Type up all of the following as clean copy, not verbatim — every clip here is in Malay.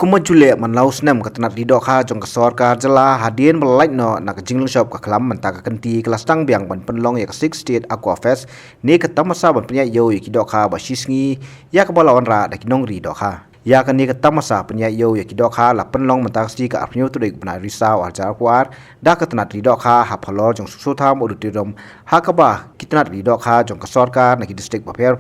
Kuma Jule man laus nem katanat di dokha jong kasor ka jala hadien belait no nak jinglung shop ka kelam mentaka kenti kelas tang biang ban penlong yak 6 state aqua fest ni ketamasa ban penya yo ki dokha ba shisngi ya ka balawan ra da kinong ri dokha ya kan ni ketamasa penya yo ki dokha la penlong mentaka sti ka apnyo tu dik bana risau al jar kwar da katanat di dokha ha phalor jong susutham udutirom ha ka ba kitanat di dokha jong kasor ka na ki district ba per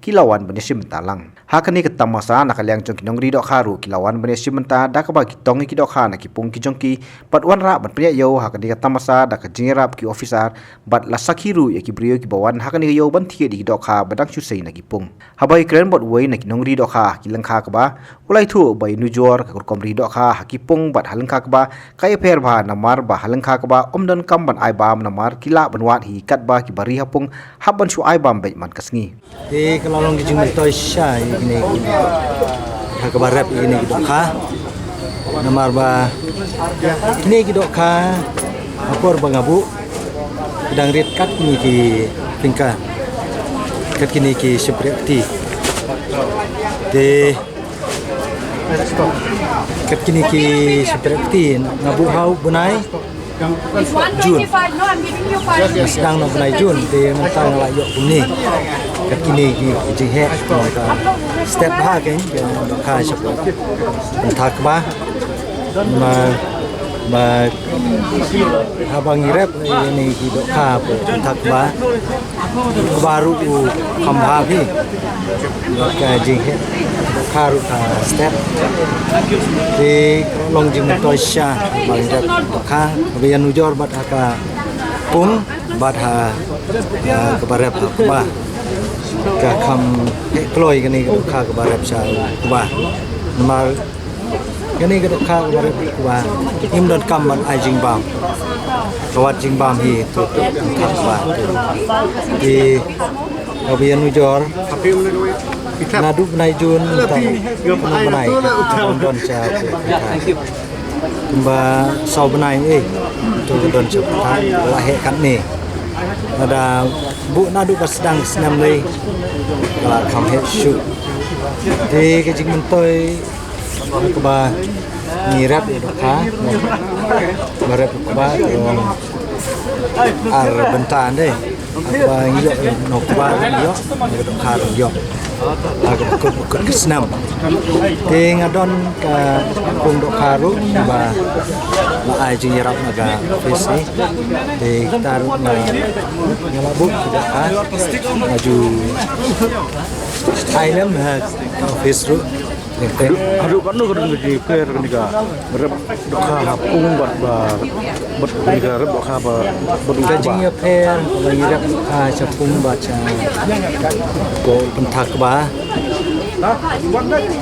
kilawan benesim talang ha kan ni ketamasa nakaliang jong kinong ri dokha ru kilawan benesim menta da ka ba kitong ki dokha na ki pung ki jongki pat wan ra ban penya yo ha kan ni ketamasa da ka jingerap ki officer bat la sakhiru ya ki brio ki bawan ha kan ni yo ban thi di dokha badang chu sei na ki pung ha bai kren bot wei na kinong ri dokha ki langkha ka ba ulai thu bai nujor ka kom ri dokha ha ki pung bat halangkha ka ba kai per ba namar ba halangkha ka ba omdon kam ban ai bam namar kila ban wat hi kat ba ki bari ha pung ha ban chu ai bam be man kasngi Di kalau jing toy sha ini ha ka barap ini dokha namar ba ini dokha apor bangabu dang rit kat ni ki pingka kat kini ki seperti de kat kini ki seperti ngabu hau bunai Jun sedang nak bunai Jun di mentang layak bumi kat kini ki jing he step ha kan dokha sebab entah ba ma habang irep ini ki dokha entah ba baru khamba bi ka jing he dokha ru ka step di long jing toy sha bang irep dokha bian ujor bat ka pung bat ha ka barep ba ka kham kloi kani dokha ka barep sha ba mar kani ka dokha ka barep ba imdon kam man ai jing bam kawat jing bam hi tu ba di bian ujor nadu benai Jun benai don cha ba sau benai tu don cha la he kan ni ada bu nadu ba sedang senam ni la kham he shu di ke jing mentoi ka ba ni rap dokha barep ba ar bentan deh apa ngio nok ba yo dokha yo agak kut kesenam ting adon ka pung dokha ru ba la ai jing yarap naga office de taru na ngalabu dokha maju Thailand ha office ru Aduh kan nu kan di per kan diga rep dokha hapung bat diga rep dokha ba jing ya per ba yarap ha chapung ba cha ko penthak ba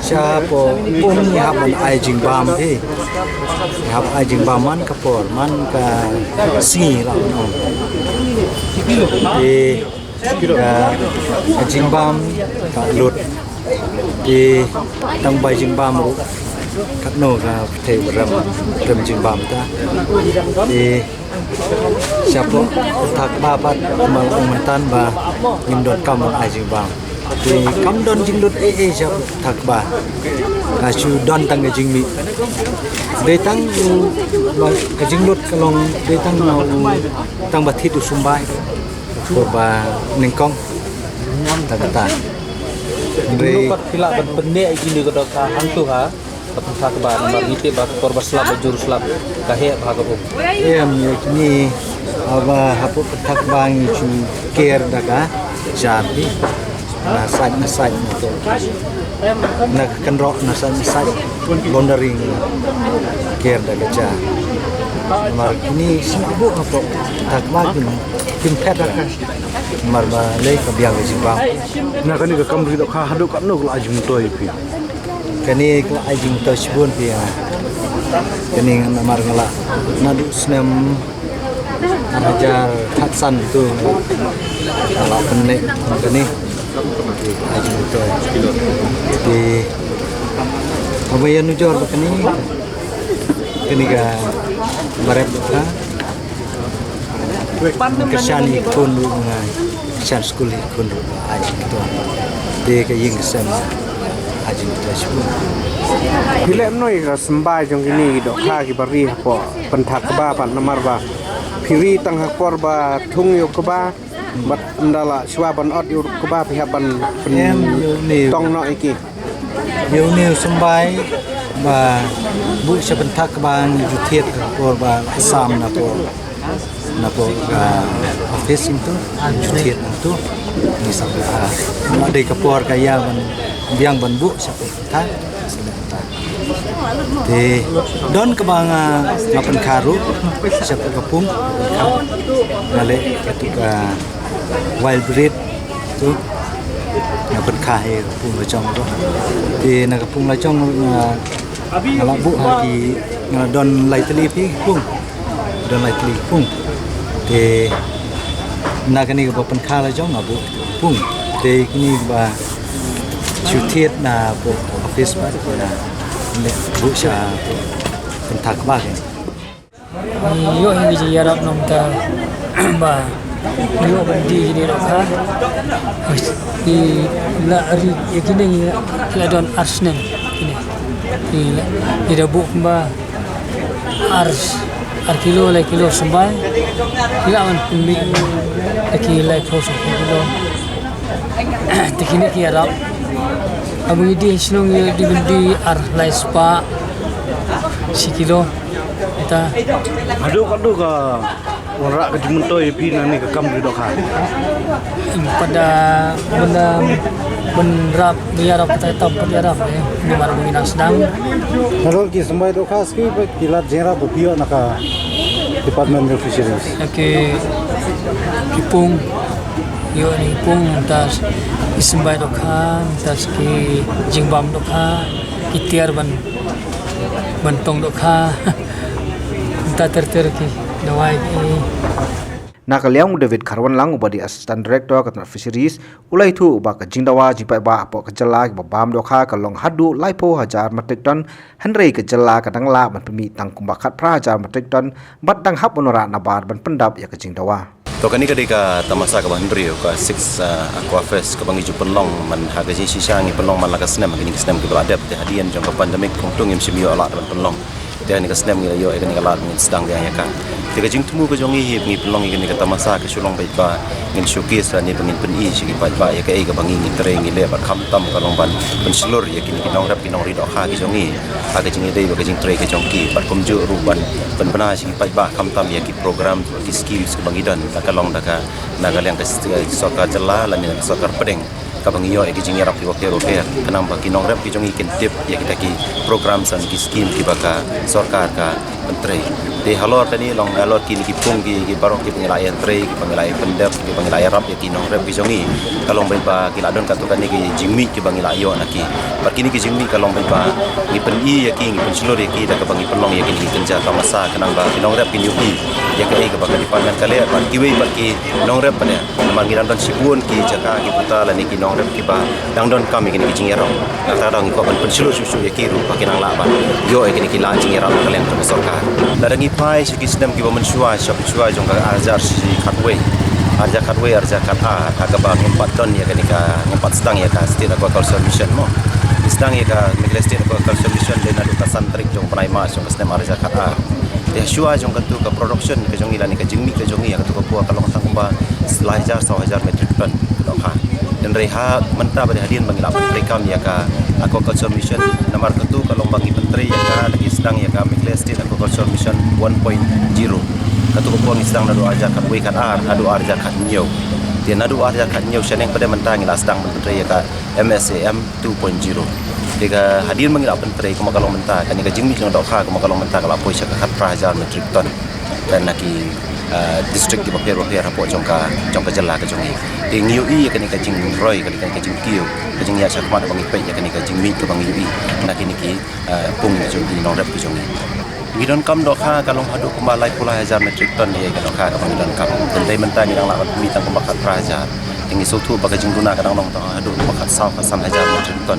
cha po pung ni hab ai jing bam thi hab ai jing bam man ka por man ka si la no ka jing bam ka lut di tang bai jing bam ru kat no ka the ram jing bam ta di siapa tak babat mal mantan ba nim dot kam ai jing bam di kam don jing lut siapa tak ba ka chu don tang jing mi de tang ka jing lut kalong de tang no tang bathi tu sumbai ba ningkong ta ta Dulu kat pila benek gini ke dokha hantu ha petha ke ba nomor ngite ba korban selap juru selap kahe ba ka bu em ni aba hapu petak bang chu ker daga jadi nasaj to nak kenro nasaj bondering ker daga ja mar ini sibu apa tak lagi tim pet mar ba le ka biang ji bang na kan diga kam ri dokha hadu kan nu la jing toy pi kani ka ajing to sibun pi kani mar ngala nadu snem ajar Hasan tu ala penek kani ajing to di abayan ujor kani ga barep ka kesan ikon ngai kesan skuli ikon ajing to de ka ying sen haji tersebut. Bila noi ka sembai jong ini dok kha ki bari hapo penthak ba pan namar ba phiri tang hakor ba thung yo ka ba bat ndala swa ban ot yo ka ba pihak ban tong no iki Điều nêu sân bay và buổi sẽ bên thác ban du thiệt của bà Sam là của office itu du thiệt itu ni sampai ada kapur kaya biang ban bu sampai thác thì don ke bang ngapen karu sampai kapung ngale ketika wild breed tu ngapen kahe kapung macam tu thì nak kapung la chong ngala bu haki don lai teli pi pung don lai teli pung thì nak ni ba pen kha la chong ngabu pung thì kini ba chu thiet na bu office ba na bu sha pen thak ba ke yo hingi ji yarap nom ta ba yo bandi ni ro kha di la ari yakini la don Arsenal ini di dabu ba ar kilo sembai ila man pimbi ki lai khoso kilo tikini ki arab abu di snong di bindi ar lai spa si kilo kita aduh ka ora ka dimuntoi pi nani ka kam dok kha pada benda benrap biarap kita tempat biarap ni baru mina sedang kalau ki sampai dok khas ki kilat jera bu pio naka department of fisheries ke kipung yo ni pung tas isembai dokha tas ki jingbam dokha itiar bantong dokha ta ter ki nawai ki Nakaliang David Karwan lang ubadi Assistant Director Katna Fisheries ulai thu uba ka jingdawa jipai ba apo ka jala ki babam dokha ka long hadu laipo hajar metric ton Henry ka jala ka dangla man pemi tang kumbakat pra hajar metric ton bat dang hap onora nabar ban pendap ya ka jingdawa to kani kadika tamasa ka Henry ka 6 aquafest ka bangi penlong man haga ji sisangi penlong man laka snem kini snem ki adap te hadian jang pandemic kongtung im simio ala ban penlong dia ni ka snem ni yo ekani ka lat ngin sedang dia ya kan tiga jing temu ke jongi hip ngi pelong ngi kata masa ke sulong baik ba ngin showcase ni pengin peni sigi baik ba ya ke ga bangi ngi tereng ngi le ba kham tam ka long ban penslor ya kini kinong rap kinong ri do kha ke jongi aga jing dei ba ke jing tre ke jongki bat komju ruban penbana sigi baik ba kham tam ya ki program ki skills ke bangi dan ka long da ka naga yang ke sokar jela lan ni sokar pedeng ka bangi yo ke jing rap ki wakero ke kanam ba kinong rap ki jongi ken tip ya kita ki program san ki scheme ki ba ka sorkar ka menteri di halor tadi long halor kini kipung ki barong ki pengilai tre ki pengilai pendep ki pengilai rap ki nong rap ki jongi kalong ba ki ladon katukan ni ki jimmi ki pengilai yo naki par kini ki jimmi kalong ba ki peni ya ki ngi penslor ya ki da ka bangi pelong ya ki kenja ka masa kenang ba ki nong rap ki nyuki ya ke ka ba ki pangan kale par ki wei par ki nong rap pada mang ki dan sibun ki jaka ki puta la ni ki nong rap ki ba dang don kami ki jing erong na ta dang ko ban penslor susu ya ki ru pa ki nang la ba yo ya ki la jing erong kale yang tersorka darangi pai segi sedem ki mensyua syua jong ka ajar si katwe arja kata ka ba ngempat ton ya kanika ngempat sedang ya ka state aquaculture mission mo sedang ya ka Mekle state aquaculture mission de nadu ka santrik jong prai mas jong sedem arja kata ya syua jong katu ka production ke jong ilani ka jingmi ke jong ya katu ka puak kalong tang ba 10,000 metric ton dokha dan reha mentah pada hadian bangila menteri kami ya ka aquaculture mission nomor ketu kalong bangi menteri ya ka lagi sedang ya ka Mekle state aquaculture mission 1.0 katu ko sedang nadu arja kat we kat ar nadu arja kat nyau dia nadu arja kat nyau seneng pada mentang ila sedang menteri ya ka MSAM 2.0 dia hadian bangila menteri ko makalong mentah kan ka jingmi jong dokha ko makalong mentah kala poi kat 1,000 metric ton dan naki district di Papua rapor jongka jela ke jongi di ngiui kan ka jing roy kan ka jing kiu ka jing ya sakma bangi pe ya kan ka jing mi ke bangi ui nak ini ki pung jongi nong rap ke jongi ngidon kam dokha kalong hadu kumalai 10,000 metric ton ya kan dokha ka ngidon kam tentai mentani nang la mi tang kumakat praja Ini suatu bagi jingduna kadang long tang adu bakat sau kasan aja menjemput.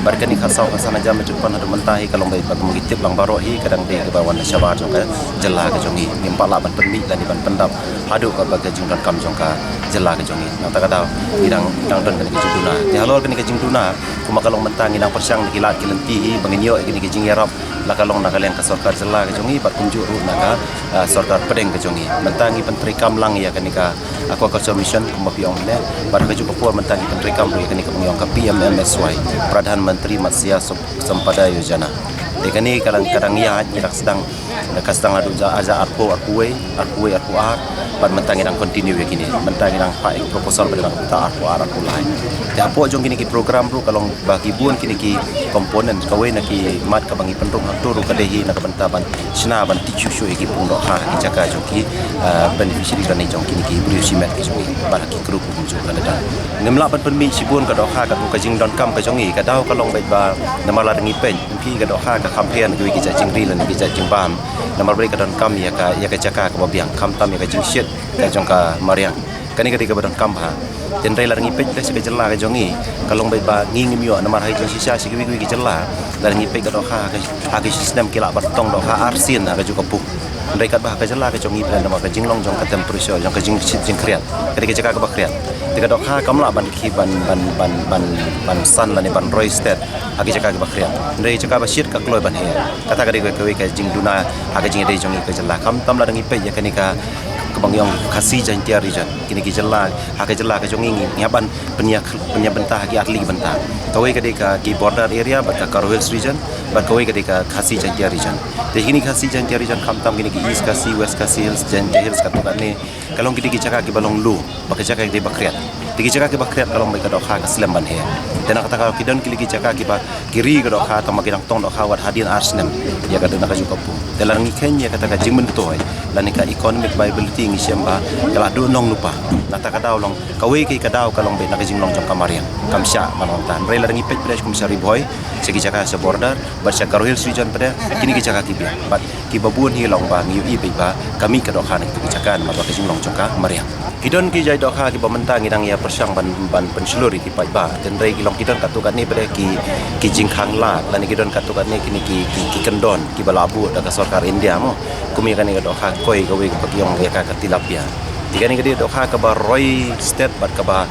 Barkan ni kasau kasan aja menjemput adu mentahi kalau baik bagi mengitip lang baru hi kadang di kebawan syabar jongka jelah ke jongi. Nimpak laban penmi dan iban pendap adu ke bagi jingdun kam jongka jelah ke jongi. Nang tak tahu idang idang don ke jingduna. Di halor ke jingduna kuma kalau mentangi nang persyang kilat kilenti banginyo ke jing yarap la kalong nak kalian ke sorkar jelah ke jongi bat kunjuk ru nak sorkar pedeng ke jongi. Mentangi penteri kamlang ya kenika aquaculture mission kuma piong le bar ke juga puan mentangi penteri kamru kenika pengiong ke PMMSY Pradhan Menteri Matsya Sampada Yojana. Dekani kadang-kadang ya nyirak sedang adu aja arpo arpuwe arpuar bar mentangi nang continue ya kini mentangi nang pak proposal pada nang ta arpuar arpulai. Ya apo jong kini ki program ru kalau bagi buan kini ki komponen kawe nak ki mat ka bangi penrung turu kadehi nak bentaban sina ban tichu shu ki pungdo ha ki jaka jong ki beneficiary kan jong kini ki briusi met ki jong bar ki group jong kada dan ngemla ban penmi sibun ka do ha ka ka jing don kam ka jong ka dau ka long bai ba namala ringi pen pi ka do ha ka campaign ki ki jing ri lan ki jing bam namar bai ka don kam ya ka jaka ka babiang kam tam ya ka jing shit ka jong ka mariang kani ka di ka don kam ha dan rela ringi pen ka jelah ka jong kalong bai ba ngi mio namar hai jing sisa si ki jelah dan ringi pen ka do ha ki sistem kila batong do ha arsin ka juga pu mereka bah ka jelah ka jong dan namar ka jing long jong ka temperature jong ka jing kriat ka jaka ka ba kriat tika dok ha kamla ban ki ban san lan ban roy state agi jaka ba kriat ndai jaka ba shit ka kloi ban he kata ka ka jing duna agi jing dei jong ka jelah kam tam la ngi pe ya kanika kebangyong kasih jantia region kini ki jelah ha ka jelah ka jong ngi ngaban penya bentah ki atli bentah kawai ka ki border area bat ka Karo Hills region bat kawai ka kasih jantia region de kini kasih jantia region kam tam kini ki east kasih west kasih hills jantia hills ka to ni kalau kini ki jaka ki balong lu baka jaka ki bakriat tigi jaka ki bakriat kalau mereka dok ha ka slam ban he dan kata kalau kidon ki jaka ki ba kiri ka dok ha ta makinang tong dok ha wat hadin arsnem ya ka dona ka juga pu dalam ni kenya kata ka jimen toy lan ka economic viability ngi semba kala do nong lupa nata ka daw long kawai ki ka daw kalong be na ka jing long jong kamarian kamsya manontan rela ngi pet presh komisari boy segi jaka sa border bar sa Karo Hills region pada kini ki jaka ki bi bat ki babun hi long ba ngi i ba kami ka dok ha ki jaka ma ka jing long jong ka marian kidon ki jai dok ha ki bamentang idang ya persyang ban penseluri ki pai ba dan rei ki long kidon katukan ni pada ki jingkhang la lan kidon katukan ni kini ki kendon ki balabu da ka sarkar India mo kumi kan ni dok ha koi gawe ki pakyong ya ka tilapia tiga ni gede dok ha ka ba roy state bat ka ba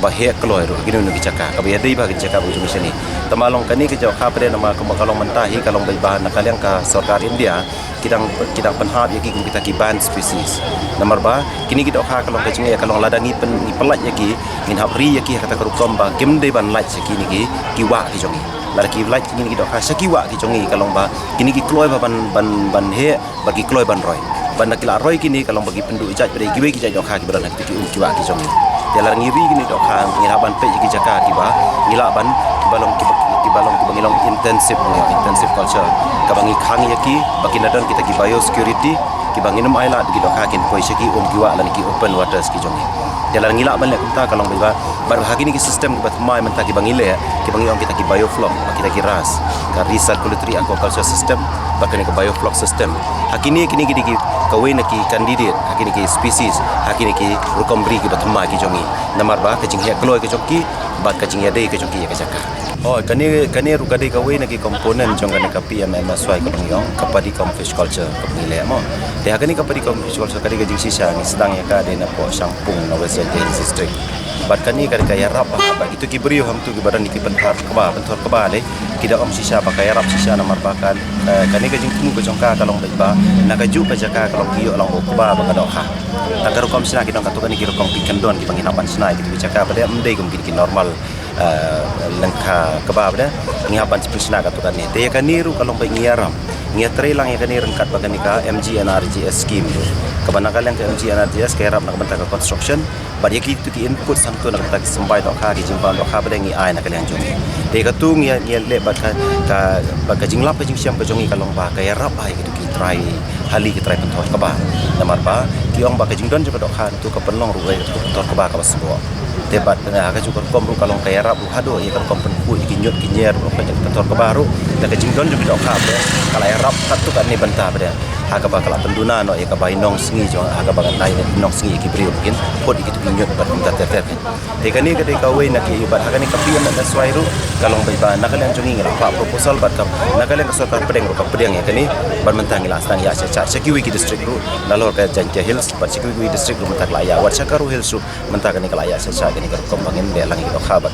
he kloi ro kini nu ki jaka ka ba dei ba ki jaka bu jumi sini tamalong kani ki jok ha pada nama ka kalong mentahi kalong bai ba na kaliang ka sarkar India kidang penhat ya ki kita ki ban species nomor ba kini kita ha kalau kecing ya kalau ladangi pelat ya ki min habri ya ki kata kerukom ba gemde ban lat sekini ki wa ki jongi lar ki lat kini kita ha sekiwa ki jongi kalau ba kini ki kloi ba ban he bagi kloi ban roy ban nakila roy kini kalau bagi penduk ijat pada ki we ki jok ha ki beran ki wa ki jongi ya lar ngiri kini dok ha ngiraban pe ki jaka ki ba ngilaban balong ki bangilong intensive culture kabangi khang yaki baki nadon kita ki biosecurity ki banginum aila di dok hakin poi seki giwa lan ki open waters ki jongi jalan ngila ban le kunta kalong ba bar hakini ki system ki batmai menta ki bangile ki bangiong kita ki biofloc kita ki ras ka recirculatory aquaculture system bakani ki biofloc system hakini kini ki kawe na ki candidate hakini ki species hakini ki rukombri ki batmai ki jongi namar ba kecing ya kloi ki jongi bat kecing ya dei ki jongi ya jaka oh kani rukade kawe na ki komponen jong kan ka PMMSY ka bangyong kapadi kom fish culture ka pangile mo de hakani kapadi kom fish culture kadi ka jing sisa ni sedang ya ka de na po sangpung na West Hills district bat kani ka ya rap ba itu ki beriu ham tu ki badan ki pentar ka ba le kida om sisa ba ka ya rap sisa na marbakan kani ka jing tumu ka jong ka kalong ba na ka ju ka jaka kalong kiyo lang ko ba ka do ha ta ka kom sina ki dong ka to kani ki kom pikandon ki panginapan sina ki jaka ba de amdei kom ki normal lengka kebab dah ngiapan spesna katukan ni dia kan niru kalau baik ngiaram ngiatre lang ya kan ni rengkat bagan ka MGNRGS scheme kebanyakan yang ke MGNRGS kerap nak bentak construction bad yaki tu ki input samtu nak bentak sembai dok ha ki jimban dok ha pada ngi ai nak kalian jong dia katu ngi le bakan ka bagajing lap jing siam bajongi kalau ba ka yarap ai gitu ki try hali ki try pentor keba namar ba ki ong bagajing don juga dok ha tu ka penlong ruai pentor keba ka basbo debat dengan agak cukup kom ru kalau kaya rap ru hado ya kan kom penku kinyot kinyer ru pentor ke baru nak jingdon juga dok kha bre kala rap satu kan ni bantah bre haga ba kala penduna no ya ka bai nong sengi jo haga ba ngai nong sengi ki brio mungkin pot ikitu nyot bat minta ter te kan ni ka we nak i bat haga ni ka pian na swairu kalong bai ba nak kalian jongi ngala pa proposal bat kam nak kalian ka sarkar pedeng ka pedeng ya kan ni ban mentang ila stang ya cha sekiwi ki district ru nalor ka Jantia Hills bat sekiwi district ru mentak la ya wat sakaru hills ru mentak ni kala ya cha kan ni ka kombangin be lang i dok kha ba